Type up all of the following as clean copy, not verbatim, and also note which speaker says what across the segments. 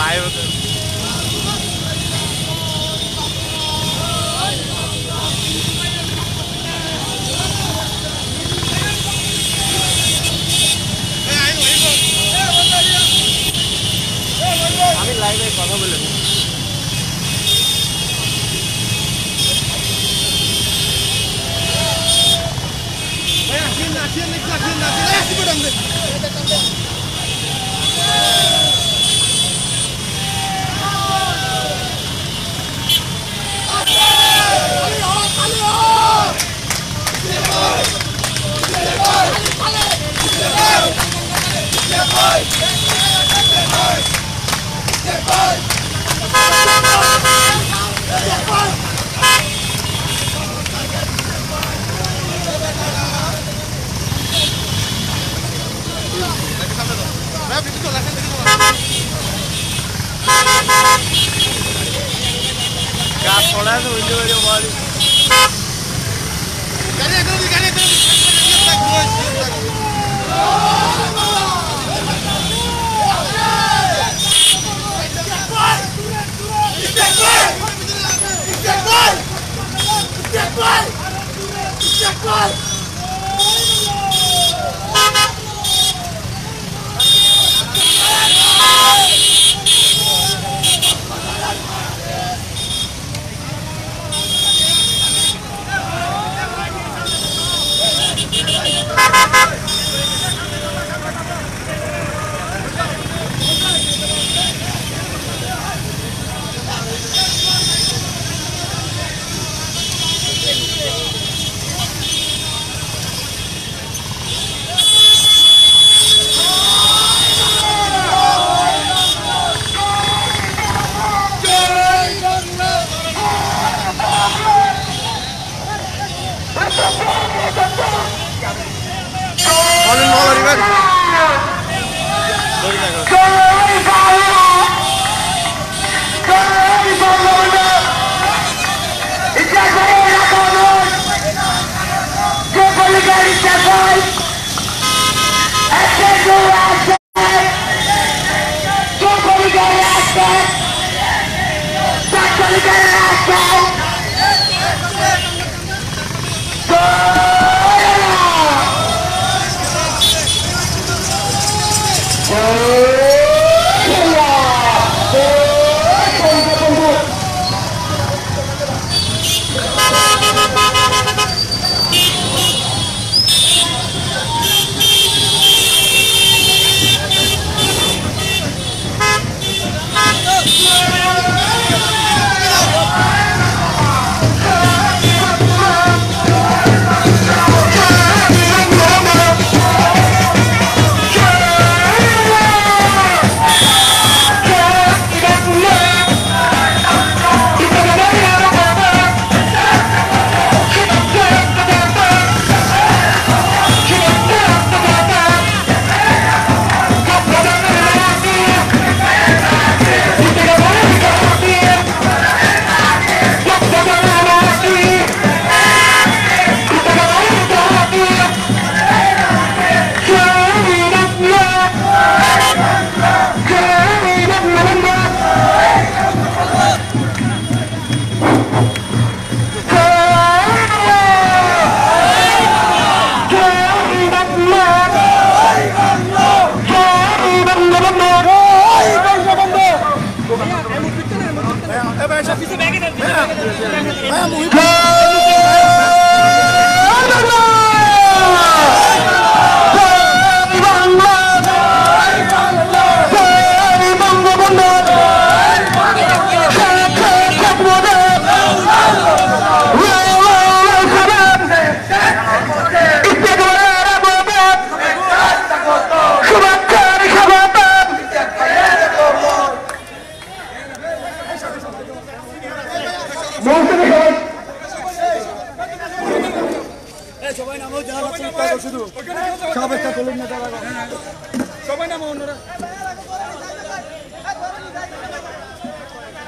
Speaker 1: Live আমি লাইভে কথা বলে gas थोड़ा सा वीडियो वीडियो वाली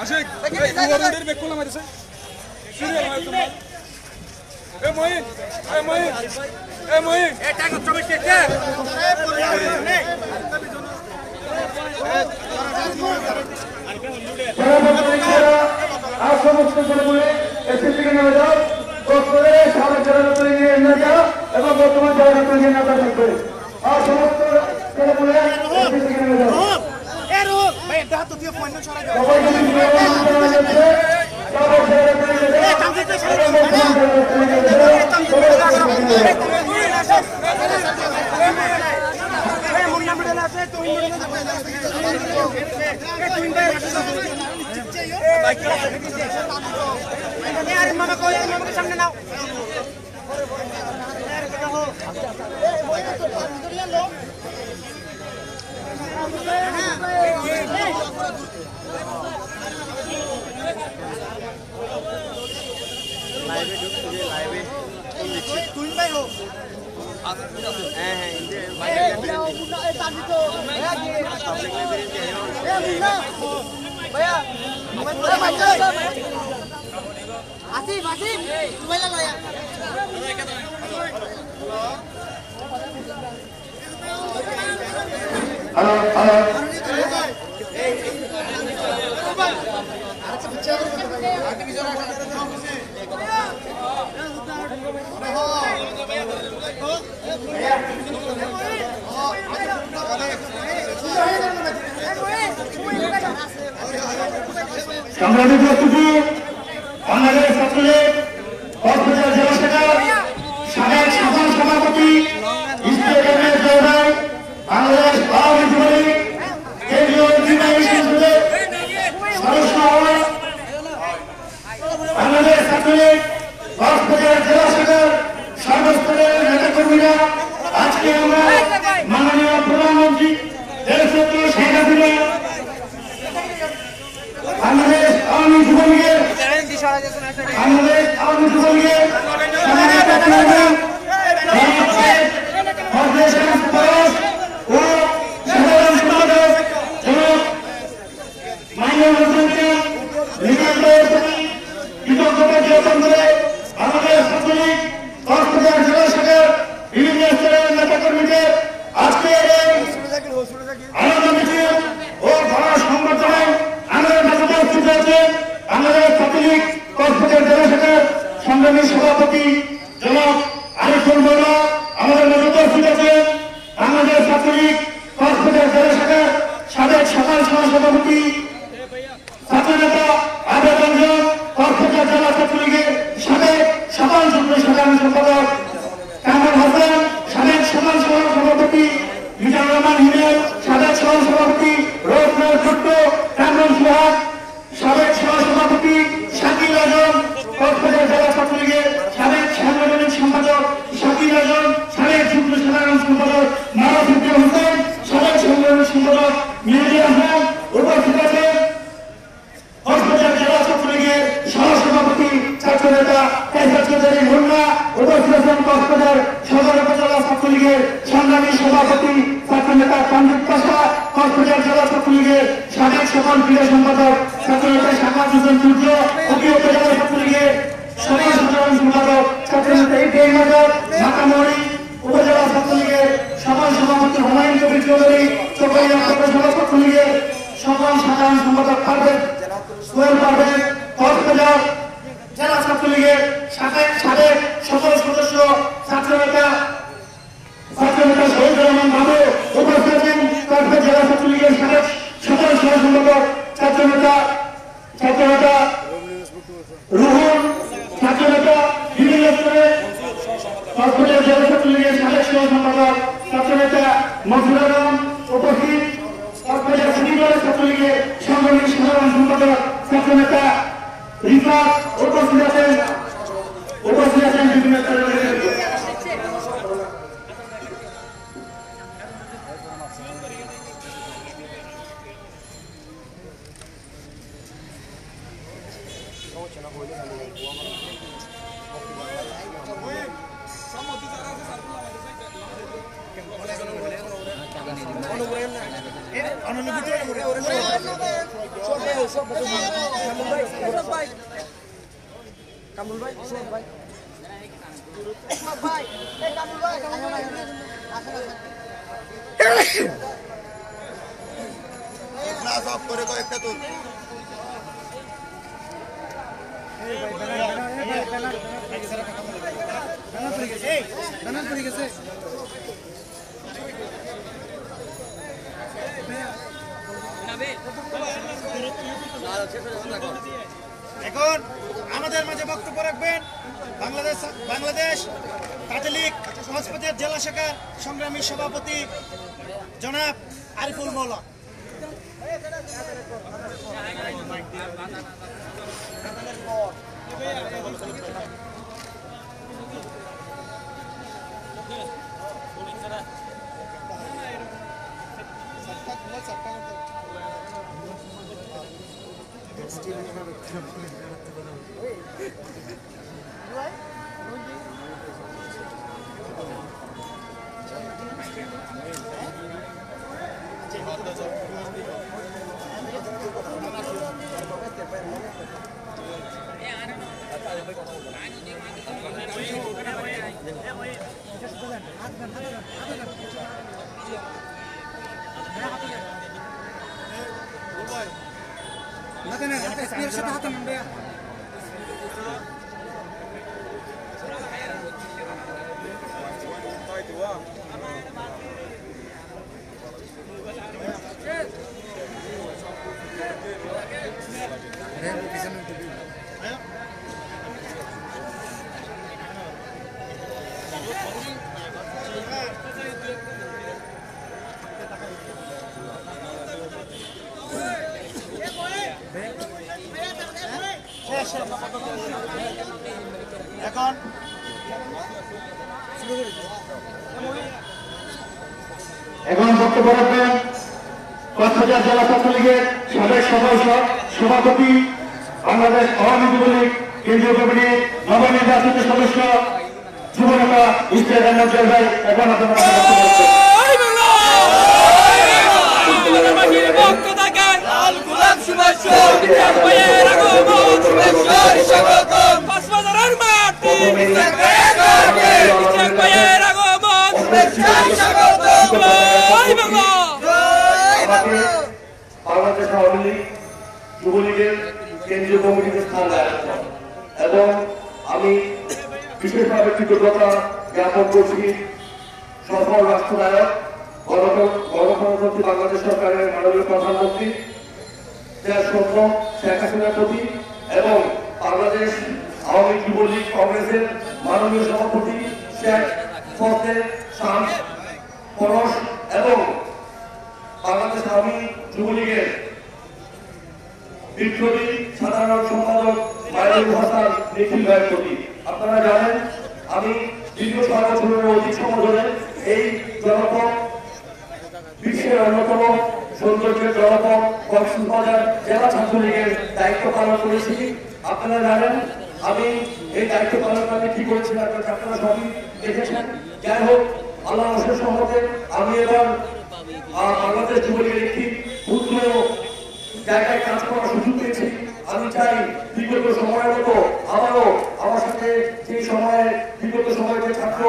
Speaker 2: Asyik, keluar dari bekul nama desa. Sini lah itu. Moin, Moin. Tengok coba cek.
Speaker 3: সামনে নাও
Speaker 1: লাইভে ঢুকছে যে লাইভে
Speaker 3: তুই ভাই হো
Speaker 1: হ্যাঁ হ্যাঁ ইন্দে বাইরে
Speaker 3: আসিফ আসিফ মোবাইল লয়া
Speaker 4: সম্মানিত উপস্থিতি বাংলাদেশ ছাত্রলীগ কক্সবাজার জেলা শাখার সাবেক সাধারণ সভাপতি স্টেডিয়ামের চৌধুরী বাংলাদেশ আওয়ামী যুবলীগ কেন্দ্রীয় নির্বাহী সংসদের সদস্য বাংলাদেশ ছাত্রলীগ কক্সবাজার জেলা শাখার সর্বস্তরের নেতাকর্মীরা আজকে আমরা মাননীয় প্রধানমন্ত্রী দেশরত্ন শেখ হাসিনা বাংলাদেশ আওয়ামী যুবলীগের সংগ্রামী সভাপতি জনাব আরিফুল মোল্লা আমাদের মধ্যে উপস্থিত আছেন। বাংলাদেশ ছাত্রলীগ কক্সবাজার জেলা শাখার সাবেক সাধারণ সভাপতি ছাত্রনেতা আবেদ রঞ্জন, কক্সবাজার জেলা ছাত্রলীগের সাবেক সাধারণ সম্পাদক কামরুল হাসান, সাবেক সাধারণ সভাপতি মিজানুর রহমান হিমেল, সাবেক সাধারণ সভাপতি রোজনার ভুট্ট, কামরুল সুহাগ, সাবেক সভাপতি শাকিল আজম, কক্সবাজার জেলা ছাত্রলীগের সাবেক সাংগঠনিক সম্পাদক শাকিল আজম, সাবেক যুগ্ম সাধারণ সম্পাদক মারাফুদ্দিন হোসেন, সাবেক সাংগঠনিক সম্পাদক মিহির আহমেদ উপস্থিত আছেন। কক্সবাজার জেলা ছাত্রলীগের সহসভাপতি ছাত্রনেতা কাইসার চৌধুরী মুন্না উপস্থিত আছেন। কক্সবাজার সদর উপজেলা ছাত্রলীগের সংগ্রামী সভাপতি ছাত্রনেতা সঞ্জিত পাশা, কক্সবাজার জেলা ছাত্রলীগের সাবেক সকল ক্রীড়া সম্পাদক ছাত্রনেতা শাখাত হোসেন সূর্য, উপজেলা ছাত্রলীগের সদর সাধারণ সম্পাদক ছাত্রনেতা ইব্রাহিম আজাদ, ঢাকামড়ি উপজেলা ছাত্রলীগের সকল সভাপতি হুমায়ুন কবির চৌধুরী, চট্টগ্রাম পৌরসভা ছাত্রলীগের সকল সাধারণ সম্পাদক পারভেজ সোহেল পারভেজ, কক্সবাজার জেলা ছাত্রলীগের সাবেক সকল সদস্য ছাত্রনেতা শহীদুর রহমান বাবু উপস্থিত আছেন। কক্সবাজার জেলা ছাত্রলীগের সাবেক সকল সহ সম্পাদক ছাত্রনেতা রুহুল, ছাত্রনেতা বিভিন্ন স্তরে কক্সবাজার জেলা ছাত্রলীগের সাবেক সহ সম্পাদক ছাত্রনেতা মফিজুর রহমান উপস্থিত। কক্সবাজার সিটি দলের ছাত্রলীগের সংগ্রামী সাধারণ সম্পাদক ছাত্রনেতা রিফাত উপস্থিত আছেন বিভিন্ন স্তরের।
Speaker 3: কামরুল ভাই
Speaker 5: ক্লাস অফ করে কয়েকটা তো
Speaker 3: গেছে এখন আমাদের মাঝে বক্তব্য রাখবেন বাংলাদেশ কাজলিক কক্সবাজার জেলা শাখার সংগ্রামী সভাপতি জনাব আরিফুল মৌলা। এখন
Speaker 4: বক্তব্য রাখবেন কক্সবাজার জেলা ছাত্রলীগের সাবেক সভাপতি বাংলাদেশ আওয়ামী যুবলীগ কেন্দ্রীয় কমিটির নবনির্বাচিত সদস্য যুবনেতা ইশতিয়াক আহমেদ ভাই। এখন আপনারা বাংলাদেশ আওয়ামী লীগ যুবলীগের কেন্দ্রীয় কমিটিতে স্থান রাখছেন এবং আমি বিশেষভাবে কৃতজ্ঞতা জ্ঞাপন করছি সফল রাষ্ট্রনায়ক গণপ্রজাতন্ত্রী বাংলাদেশ সরকারের মাননীয় প্রধানমন্ত্রী দেশরত্ন শেখ হাসিনার প্রতি এবং বাংলাদেশ আওয়ামী যুবলীগ কংগ্রেসের মাননীয় সভাপতি শেখ ফজলে শামস পরশ এবং বাংলাদেশ আওয়ামী যুবলীগের বিপ্লবী সাধারণ সম্পাদক মাইনুল হাসান নিখিল ভাইয়ের প্রতি। আপনারা জানেন আমি দীর্ঘ 6 বছরের অধিক সময় ধরে এই জনপদ বিশ্বের অন্যতম সৌন্দর্যের জনপদ কক্সবাজার জেলা ছাত্রলীগের দায়িত্ব পালন করেছি। আপনারা জানেন আমি এই দায়িত্ব পালনকালে কি করেছিলাম আপনারা সবই দেখেছেন। যাই হোক, আল্লাহ অশেষ রহমতে আমি এবার বাংলাদেশ যুবলীগের একটি ক্ষুদ্র জায়গায় কাজ করার সুযোগ পেয়েছি। আমি চাই বিগত সময়ের মতো আবারও আমার সাথে সেই সময়ে বিগত সময়ে যে ছাত্র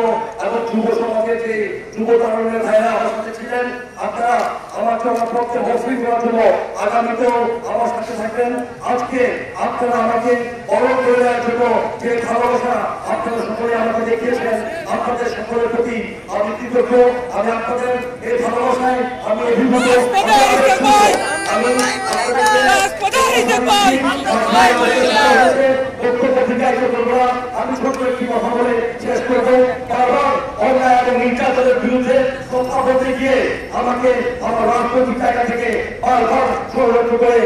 Speaker 4: এবং যুব সমাজের যে যুব তরুণের ভাইরা আমার সাথে ছিলেন, আপনারা আমাকে আমার পক্ষে মসৃণ করার জন্য আগামীতেও আমার সাথে থাকবেন। আজকে আপনারা আমাকে বরণ করে দেওয়ার জন্য যে ভালোবাসা আপনারা সকলে আমাকে দেখিয়েছেন, আপনাদের সকলের প্রতি আমি কৃতজ্ঞ। আমি আপনাদের এই ভালোবাসায় আমি অভিভূত। আমি ছোট্ট একটি কথা বলে শেষ করবো। কারণ অন্যায় এবং নির্যাতনের বিরুদ্ধে কথা বলতে গিয়ে আমাকে আমার রাজনৈতিক জায়গা থেকে বারবার ষড়যন্ত্র করে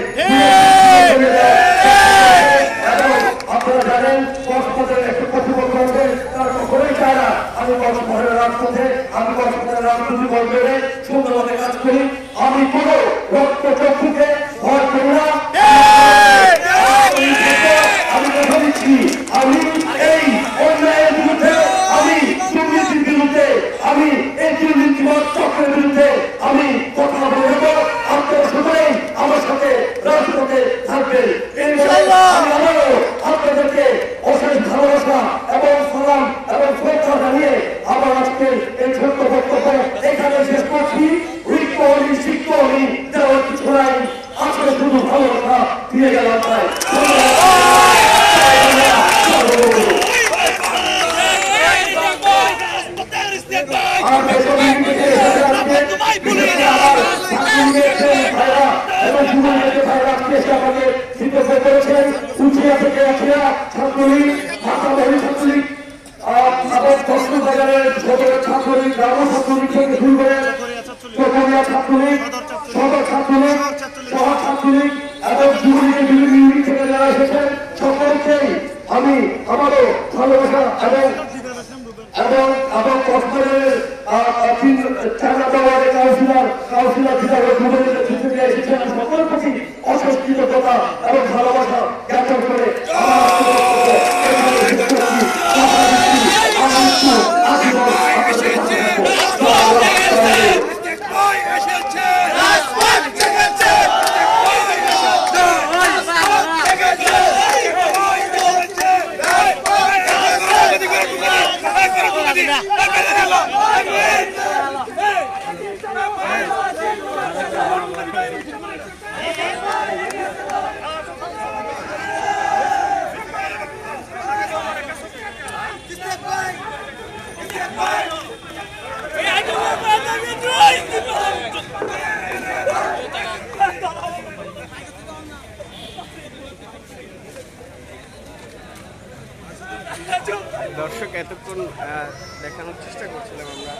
Speaker 4: এবং আপনারা জানেন কক্সবাজারের একটু কর্তৃপক্ষ আছে, তারা কখনোই চায় না আমি কক্সবাজারের রাজপথে আমি কক্সবাজারের রাজনীতি বল করে সুন্দরভাবে কাজ করি। আমি কোনো রক্ত চক্ষুকে ভয় করি না। আমি কথা দিচ্ছি, আমি এই অন্যায়ের বিরুদ্ধে, আমি দুর্নীতির বিরুদ্ধে, আমি এই দুর্নীতিবাদ চক্রের বিরুদ্ধে আমি কথা বলে দেবো। আপনারা সকলেই আমার সাথে রাজপথে থাকবেন। আমি আবারও আপনাদেরকে অশেষ ভালোবাসা এবং সালাম এবং শ্রদ্ধা জানিয়ে আবার আজকে এই ছোট্ট বক্তব্য এখানে শেষ করছি। শিক্ষি দেওয়ার কিছু নাই, আজকে শুধু ভালোবাসা দিয়ে গেলাম। তাই ভাইরা এবং যুবলীগের ভাইরা আমাকে নেতৃত্ব করেছেন উঠিয়া থেকে আখিয়া ছাত্রলীগ ভাষাবাহী ছাত্রলীগ এবং কক্সবাজারের সদরের ছাত্রলীগ গ্রাম ছাত্রলীগ থেকে শুরু করে চকরিয়া ছাত্রলীগ সদর ছাত্রলীগ শহর ছাত্রলীগ এবং যুবলীগের বিভিন্ন ইউনিট থেকে যারা এসেছেন সকলকেই আমি আমারও ভালোবাসা এবং কক্সবাজারের কাউন্সিলর হিসাবে যুবলীগের নেতৃত্ব দিয়ে এসেছেন সকলের প্রতি অশেষ কৃতজ্ঞতা এবং ভালোবাসা জ্ঞাপন করে
Speaker 1: দর্শক এতক্ষণ দেখানোর চেষ্টা করছিলাম আমরা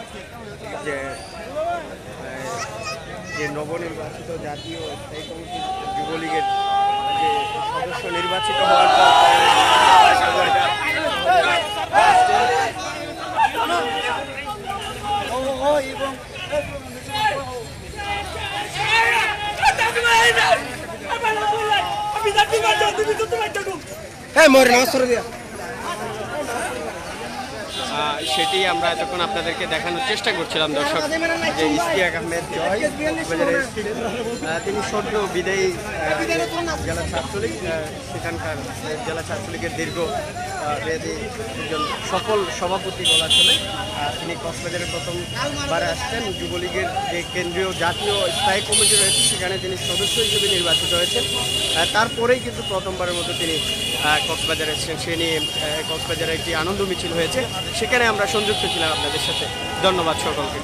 Speaker 1: যে নবনির্বাচিত জাতীয় স্থায়ী কমিটির যুবলীগের যে সদস্য নির্বাচিত হওয়ার পর সেটি আমরা এতক্ষণ আপনাদেরকে দেখানোর চেষ্টা করছিলাম দর্শক যে ইশতিয়াক আহমেদ জয় তিনি সদ্য বিদায়ী জেলা ছাত্রলীগ সেখানকার জেলা ছাত্রলীগের দীর্ঘ একজন সফল সভাপতি বলা চলে তিনি কক্সবাজারে প্রথমবারে আসছেন যুবলীগের যে কেন্দ্রীয় জাতীয় স্থায়ী কমিটি রয়েছে সেখানে তিনি সদস্য হিসেবে নির্বাচিত হয়েছেন তারপরেই কিন্তু প্রথমবারের মতো তিনি কক্সবাজারে এসেছেন সে নিয়ে কক্সবাজারে একটি আনন্দ মিছিল হয়েছে সেখানে আমরা সংযুক্ত ছিলাম আপনাদের সাথে ধন্যবাদ সকলকে।